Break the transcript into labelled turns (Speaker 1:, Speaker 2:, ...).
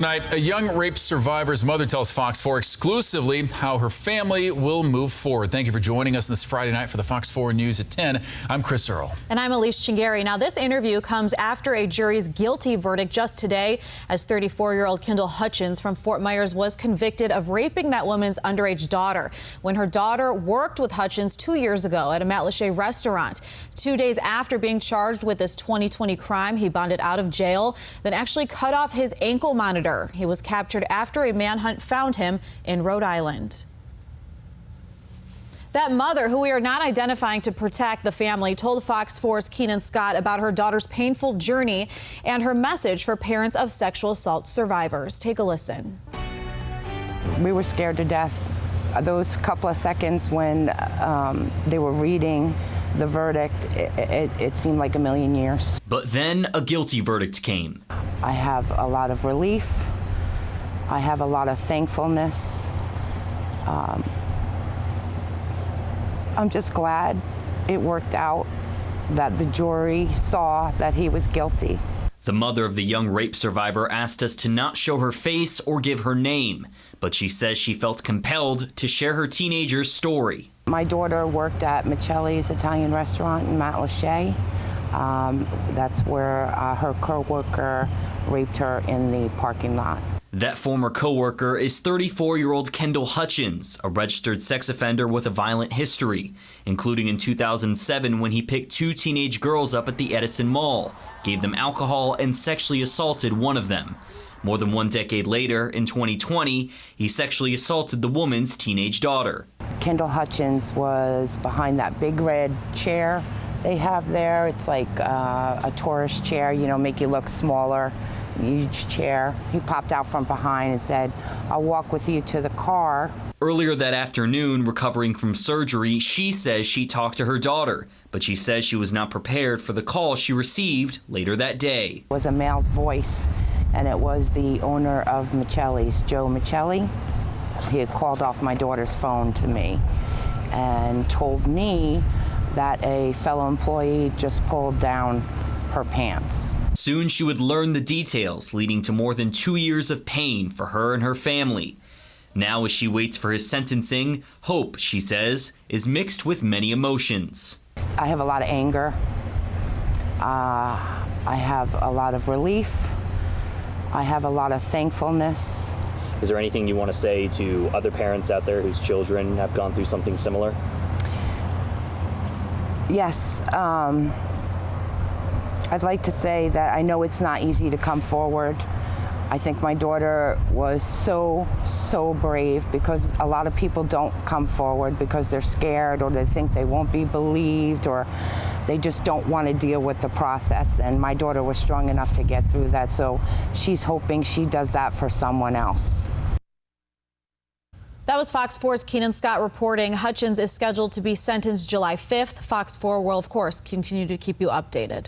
Speaker 1: Tonight, a young rape survivor's mother tells Fox 4 exclusively how her family will move forward. Thank you for joining us this Friday night for the Fox 4 News at 10. I'm Chris Earl.
Speaker 2: And I'm Elise Chingari. Now, this interview comes after a jury's guilty verdict just today, as 34-year-old Kyndall Hutchins from Fort Myers was convicted of raping that woman's underage daughter when her daughter worked with Hutchins 2 years ago at a Matlacha restaurant. 2 days after being charged with this 2020 crime, he bonded out of jail, then actually cut off his ankle monitor. He was captured after a manhunt found him in Rhode Island. That mother, who we are not identifying to protect the family, told Fox 4's Keenan Scott about her daughter's painful journey and her message for parents of sexual assault survivors. Take a listen.
Speaker 3: We were scared to death. Those couple of seconds when they were reading the verdict, it seemed like a million years.
Speaker 4: But then a guilty verdict came.
Speaker 3: I have a lot of relief. I have a lot of thankfulness. I'm just glad it worked out, that the jury saw that he was guilty.
Speaker 4: The mother of the young rape survivor asked us to not show her face or give her name, but she says she felt compelled to share her teenager's story.
Speaker 3: My daughter worked at Michelli's Italian restaurant in Matlacha. That's where her coworker raped her in the parking lot.
Speaker 4: That former coworker is 34-year-old Kyndall Hutchins, a registered sex offender with a violent history, including in 2007 when he picked two teenage girls up at the Edison Mall, gave them alcohol, and sexually assaulted one of them. More than 1 decade later, in 2020, he sexually assaulted the woman's teenage daughter.
Speaker 3: Kyndall Hutchins was behind that big red chair they have there. It's like a tourist chair, you know, make you look smaller, huge chair. He popped out from behind and said, "I'll walk with you to the car."
Speaker 4: Earlier that afternoon, recovering from surgery, she says she talked to her daughter, but she says she was not prepared for the call she received later that day.
Speaker 3: It was a male's voice, and it was the owner of Michelli's, Joe Michelli. He had called off my daughter's phone to me and told me that a fellow employee just pulled down her pants.
Speaker 4: Soon she would learn the details, leading to more than 2 years of pain for her and her family. Now, as she waits for his sentencing, hope, she says, is mixed with many emotions.
Speaker 3: I have a lot of anger. I have a lot of relief. I have a lot of thankfulness.
Speaker 5: Is there anything you want to say to other parents out there whose children have gone through something similar?
Speaker 3: Yes. I'd like to say that I know it's not easy to come forward. I think my daughter was so brave, because a lot of people don't come forward because they're scared, or they think they won't be believed, or they just don't want to deal with the process. And my daughter was strong enough to get through that, so she's hoping she does that for someone else.
Speaker 2: That was Fox 4's Keenan Scott reporting. Hutchins is scheduled to be sentenced July 5th. Fox 4 will, of course, continue to keep you updated.